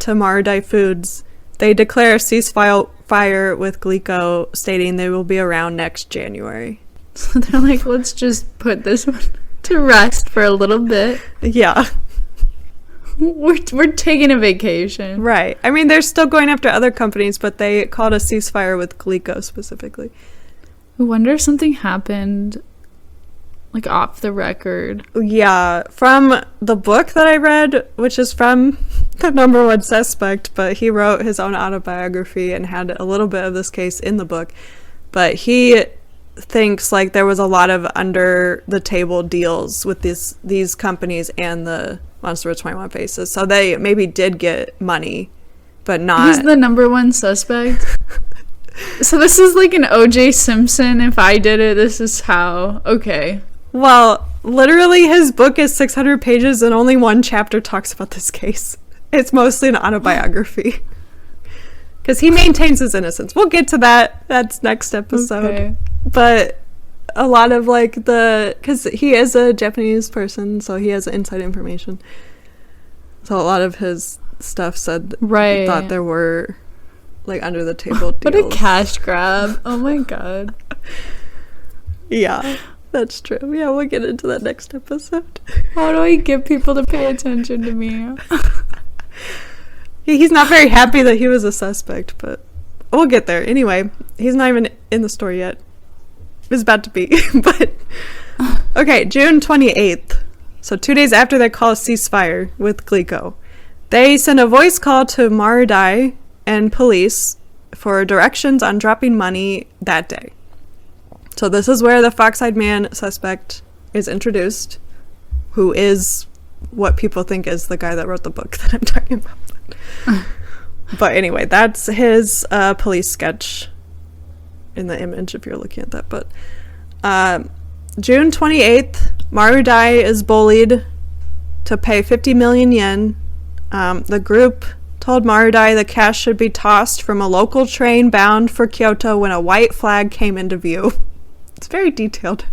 to Marudai Foods. They declare a ceasefire with Glico, stating they will be around next January. So they're like, let's just put this one to rest for a little bit. Yeah. We're taking a vacation. Right. I mean, they're still going after other companies, but they called a ceasefire with Glico specifically. I wonder if something happened, like, off the record. Yeah. From the book that I read, which is from the number one suspect, but he wrote his own autobiography and had a little bit of this case in the book. But he thinks, like, there was a lot of under-the-table deals with these companies and the Monster with 21 Faces. So they maybe did get money, but not... He's the number one suspect? So this is like an O.J. Simpson, if I did it, this is how... Okay. Well, literally his book is 600 pages and only one chapter talks about this case. It's mostly an autobiography. Because he maintains his innocence. We'll get to that. That's next episode. Okay. But a lot of, like, because he is a Japanese person, so he has inside information. So a lot of his stuff said he thought there were, like, under the table deals. What a cash grab. Oh my god. Yeah, that's true. Yeah, we'll get into that next episode. How do I get people to pay attention to me? He's not very happy that he was a suspect, but we'll get there. Anyway, he's not even in the story yet. It's about to be, but okay, June 28th. So 2 days after they call a ceasefire with Glico, they send a voice call to Marudai and police for directions on dropping money that day. So this is where the fox-eyed man suspect is introduced, who is what people think is the guy that wrote the book that I'm talking about. But anyway, that's his police sketch in the image if you're looking at that. But June 28th, Marudai is bullied to pay 50 million yen. The group told Marudai the cash should be tossed from a local train bound for Kyoto when a white flag came into view. It's very detailed.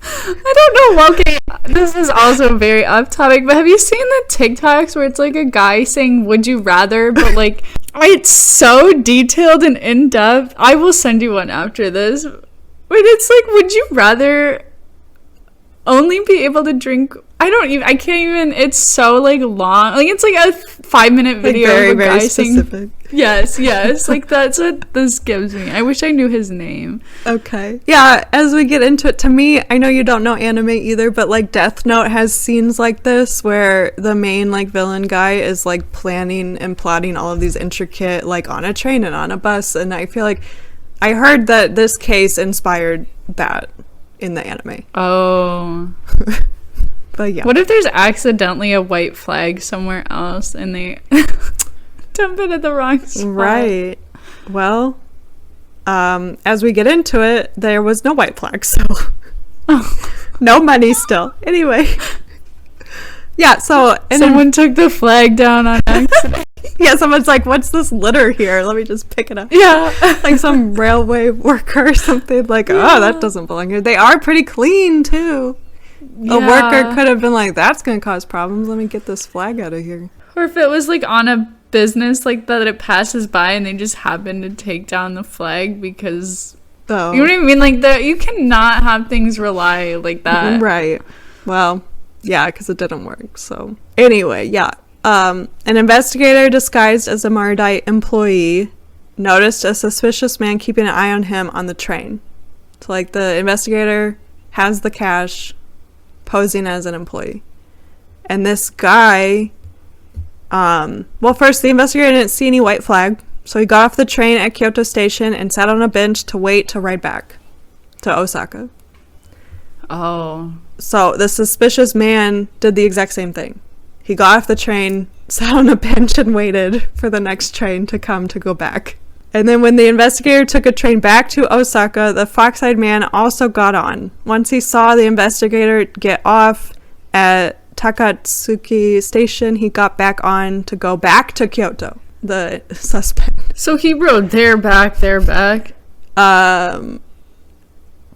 I don't know, okay, this is also very off topic, but have you seen the TikToks where it's like a guy saying would you rather, but like it's so detailed and in-depth? I will send you one after this, but it's like, would you rather only be able to drink, I can't even, it's so like long, like it's like a 5-minute video, like very, of a guy saying yes, like that's what this gives me. I wish I knew his name. Okay. Yeah, as we get into it, to me, I know you don't know anime either, but like Death Note has scenes like this where the main like villain guy is like planning and plotting all of these intricate, like on a train and on a bus, and I feel like I heard that this case inspired that in the anime. Oh. But yeah. What if there's accidentally a white flag somewhere else and they dump it at the wrong spot? Right. Well, as we get into it, there was no white flag, so no money still. Anyway. Yeah, so... And someone took the flag down on accident. Yeah, someone's like, what's this litter here? Let me just pick it up. Yeah. Like some railway worker or something. Like, oh, that doesn't belong here. They are pretty clean, too. Yeah. A worker could have been like, that's going to cause problems. Let me get this flag out of here. Or if it was like on a business like that it passes by and they just happen to take down the flag because... Oh. You know what I mean? Like, you cannot have things rely like that. Right. Well, yeah, because it didn't work. So anyway, yeah. An investigator disguised as a Marudai employee noticed a suspicious man keeping an eye on him on the train. So, like, the investigator has the cash, posing as an employee. And this guy, well, first, the investigator didn't see any white flag, so he got off the train at Kyoto Station and sat on a bench to wait to ride back to Osaka. Oh. So, the suspicious man did the exact same thing. He got off the train, sat on a bench, and waited for the next train to come to go back. And then when the investigator took a train back to Osaka, the fox-eyed man also got on. Once he saw the investigator get off at Takatsuki Station, he got back on to go back to Kyoto, the suspect. So he rode their back.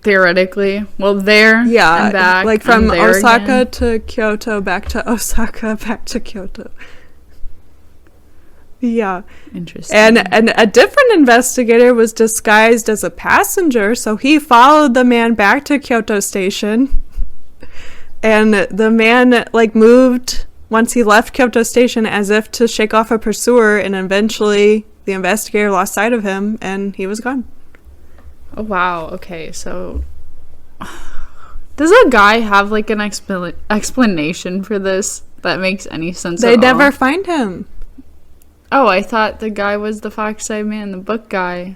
Theoretically. Well, there Yeah, and back. like from and there Osaka again. to Kyoto, back to Osaka, back to Kyoto. Yeah. Interesting. And a different investigator was disguised as a passenger, so he followed the man back to Kyoto Station. And the man, like, moved once he left Kyoto Station as if to shake off a pursuer, and eventually the investigator lost sight of him, and he was gone. Oh, wow. Okay, so... Does a guy have, like, an explanation for this that makes any sense They at never all? find him. Oh, I thought the guy was the Foxside Man, the book guy.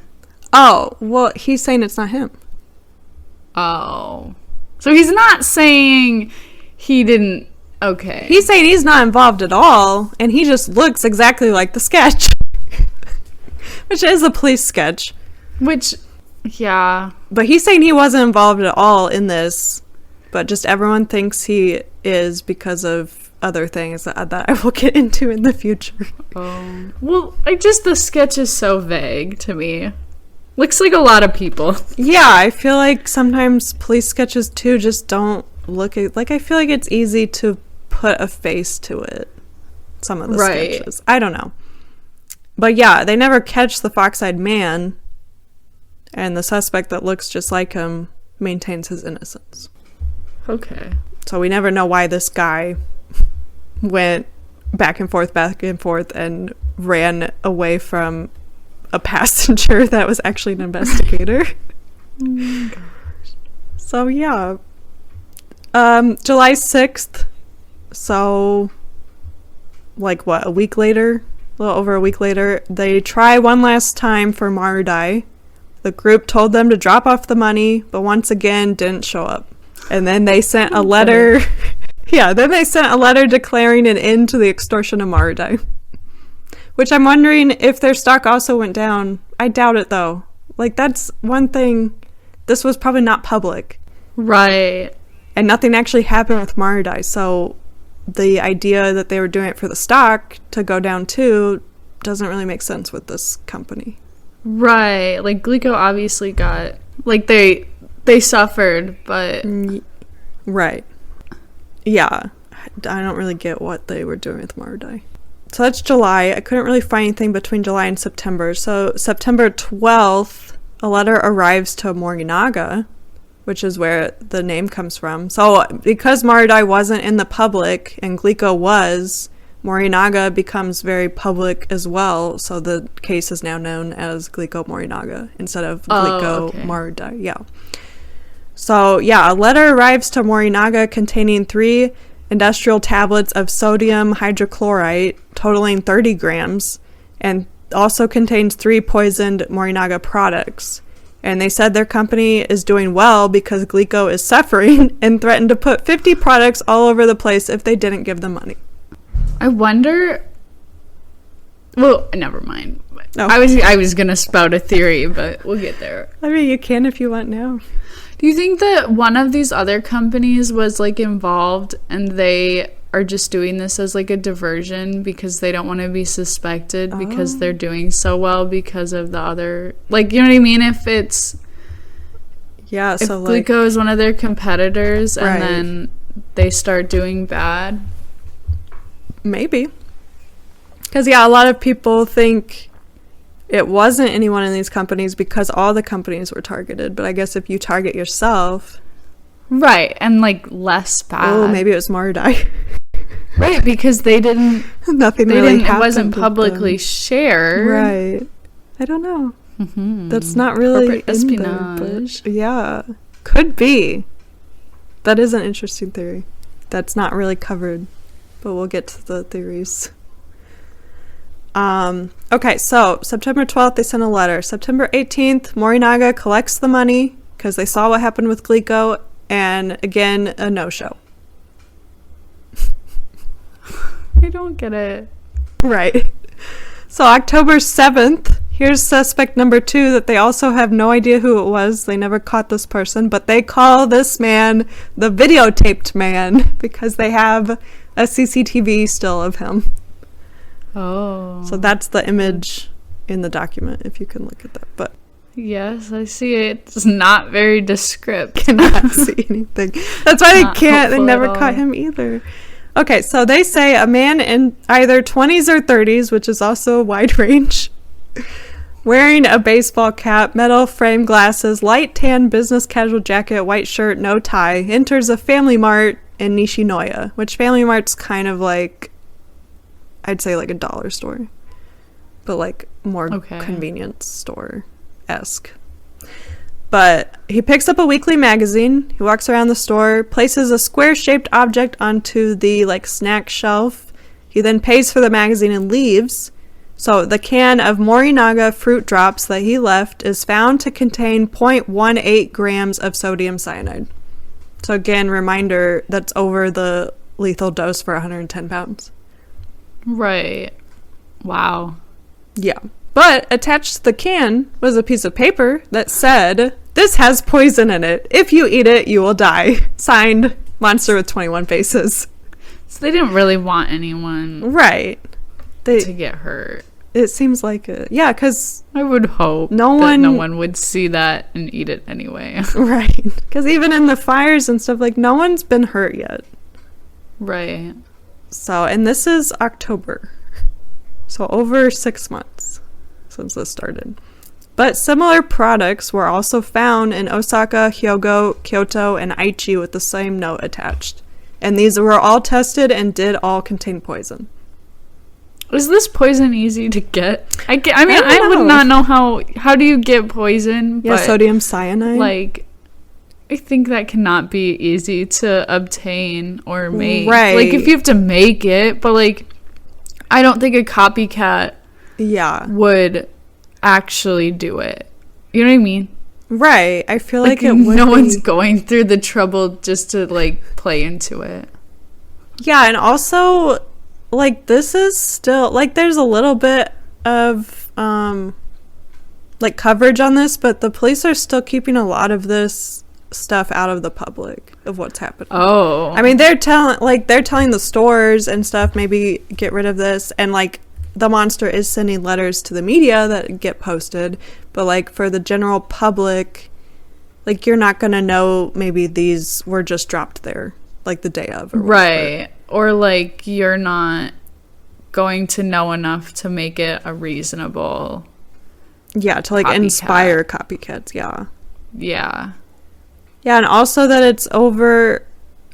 Oh, well, he's saying it's not him. Oh. So he's not saying he didn't... Okay. He's saying he's not involved at all, and he just looks exactly like the sketch. Which is a police sketch. Which, yeah. But he's saying he wasn't involved at all in this, but just everyone thinks he is because of other things that I will get into in the future. Oh. Well, like, just the sketch is so vague to me. Looks like a lot of people. Yeah, I feel like sometimes police sketches too just don't look like, I feel like it's easy to put a face to it. Some of the sketches. I don't know. But yeah, they never catch the Fox-eyed man, and the suspect that looks just like him maintains his innocence. Okay. So we never know why this guy went back and forth, and ran away from a passenger that was actually an investigator. Oh my gosh. So yeah. July 6th. So, like, what, a week later? A little over a week later, they try one last time for Marudai. The group told them to drop off the money, but once again didn't show up. And then they sent a letter... Yeah, then they sent a letter declaring an end to the extortion of Marudai. Which I'm wondering if their stock also went down. I doubt it, though. Like, that's one thing. This was probably not public. Right. And nothing actually happened with Marudai, so the idea that they were doing it for the stock to go down too doesn't really make sense with this company. Right. Like, Glico obviously got... Like, they suffered, but... Right. Yeah. I don't really get what they were doing with Marudai. So that's July. I couldn't really find anything between July and September. So September 12th, a letter arrives to Morinaga, which is where the name comes from. So because Marudai wasn't in the public and Glico was, Morinaga becomes very public as well. So the case is now known as Glico-Morinaga instead of Glico-Marudai. Yeah. So yeah, a letter arrives to Morinaga containing 3 industrial tablets of sodium hydrochlorite totaling 30 grams, and also contains 3 poisoned Morinaga products. And they said their company is doing well because Glico is suffering, and threatened to put 50 products all over the place if they didn't give them money. I wonder... Well, never mind. Oh. I was gonna spout a theory, but we'll get there. I mean, you can if you want now. Do you think that one of these other companies was, like, involved and they are just doing this as, like, a diversion because they don't want to be suspected because they're doing so well because of the other... Like, you know what I mean? If it's... Yeah, if so, like... Glico is one of their competitors and then they start doing bad. Maybe. Because, yeah, a lot of people think it wasn't anyone in these companies because all the companies were targeted. But I guess if you target yourself... Right, and, like, less bad. Oh, maybe it was Marudai. Right, because they didn't... Nothing really happened. It wasn't publicly shared. Right. I don't know. Mm-hmm. That's not really corporate espionage. There, yeah. Could be. That is an interesting theory. That's not really covered. But we'll get to the theories. Okay, so September 12th, they sent a letter. September 18th, Morinaga collects the money because they saw what happened with Glico, and again, a no-show. I don't get it. Right. So October 7th, here's suspect number 2 that they also have no idea who it was. They never caught this person, but they call this man the videotaped man because they have a CCTV still of him. Oh. So that's the image in the document, if you can look at that. But Yes, I see it. It's not very descriptive. Cannot see anything. That's why they never at caught all. him either. Okay, so they say a man in either 20s or 30s, which is also a wide range, wearing a baseball cap, metal frame glasses, light tan business casual jacket, white shirt, no tie, enters a Family Mart in Nishinoya, which Family Mart's kind of like, I'd say like a dollar store, but like more convenience store-esque. But he picks up a weekly magazine, he walks around the store, places a square-shaped object onto the like snack shelf. He then pays for the magazine and leaves. So the can of Morinaga fruit drops that he left is found to contain 0.18 grams of sodium cyanide. So again, reminder, that's over the lethal dose for 110 pounds. Right. Wow. Yeah. But attached to the can was a piece of paper that said, "This has poison in it. If you eat it, you will die." Signed, Monster with 21 Faces. So they didn't really want anyone Right. to get hurt. It seems like it. Yeah, because I would hope no one would see that and eat it anyway. Right. Because even in the fires and stuff, like, no one's been hurt yet. Right. So, and this is October. So over 6 months since this started. But similar products were also found in Osaka, Hyogo, Kyoto, and Aichi with the same note attached. And these were all tested and did all contain poison. Is this poison easy to get? I mean, don't I would know. not know how do you get poison? Yeah, but, sodium cyanide. like, I think that cannot be easy to obtain or make. Right. Like, if you have to make it, but, like, I don't think a copycat Yeah. would actually do it. You know what I mean? Right. I feel like it would no be. one's going through the trouble just to, like, play into it. Yeah, and also, like, this is still, like, there's a little bit of, like, coverage on this, but the police are still keeping a lot of this stuff out of the public of what's happening. Oh. I mean, they're telling the stores and stuff, maybe get rid of this, and, like, the monster is sending letters to the media that get posted, but, like, for the general public, like, you're not gonna know maybe these were just dropped there, like, the day of or whatever. Right. Or, like, you're not going to know enough to make it a reasonable... Yeah, to, like, copycat. inspire copycats, yeah. Yeah. Yeah, and also that it's over,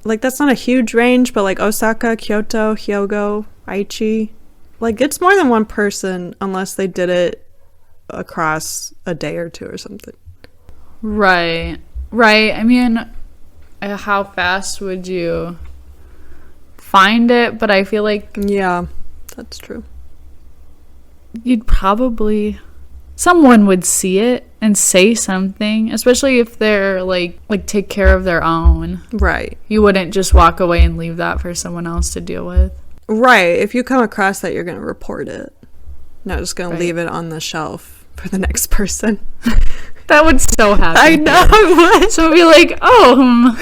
like, that's not a huge range, but, like, Osaka, Kyoto, Hyogo, Aichi, like, it's more than one person unless they did it across a day or two or something. Right. Right. I mean, how fast would you find it? But I feel like Yeah, that's true. you'd probably... Someone would see it and say something, especially if they're, like take care of their own. Right. You wouldn't just walk away and leave that for someone else to deal with. Right. If you come across that, you're going to report it. Not just going Right. to leave it on the shelf for the next person. That would so happen. I know it would. So it'd be like, oh,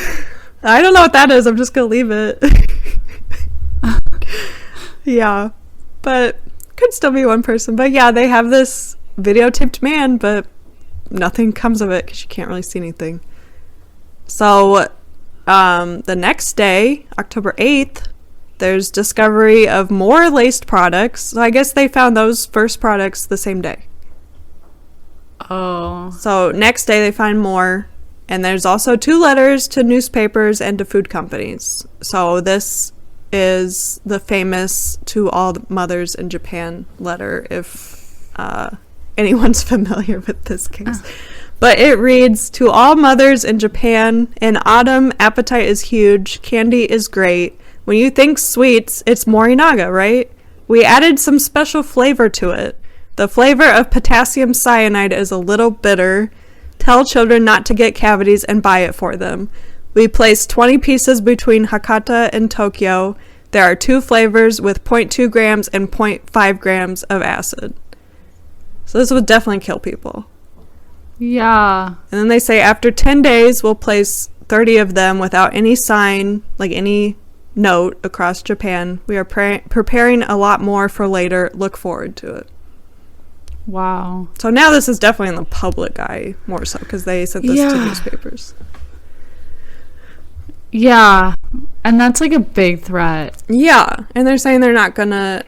I don't know what that is. I'm just going to leave it. Yeah. But could still be one person. But yeah, they have this videotaped man, but nothing comes of it because you can't really see anything. So the next day, October 8th, there's discovery of more laced products. So I guess they found those first products the same day. Oh. So next day they find more, and there's also 2 letters to newspapers and to food companies. So this is the famous "To All the Mothers in Japan" letter, if anyone's familiar with this case. But it reads, "To all mothers in Japan, in autumn, appetite is huge, candy is great. When you think sweets, it's Morinaga, right? We added some special flavor to it. The flavor of potassium cyanide is a little bitter. Tell children not to get cavities and buy it for them. We placed 20 pieces between Hakata and Tokyo. There are 2 flavors with 0.2 grams and 0.5 grams of acid." So this would definitely kill people. Yeah. And then they say after 10 days, we'll place 30 of them without any sign, like any note, across Japan. We are preparing a lot more for later. Look forward to it. Wow. So now this is definitely in the public eye more so because they sent this to newspapers. Yeah. And that's like a big threat. Yeah. And they're saying they're not gonna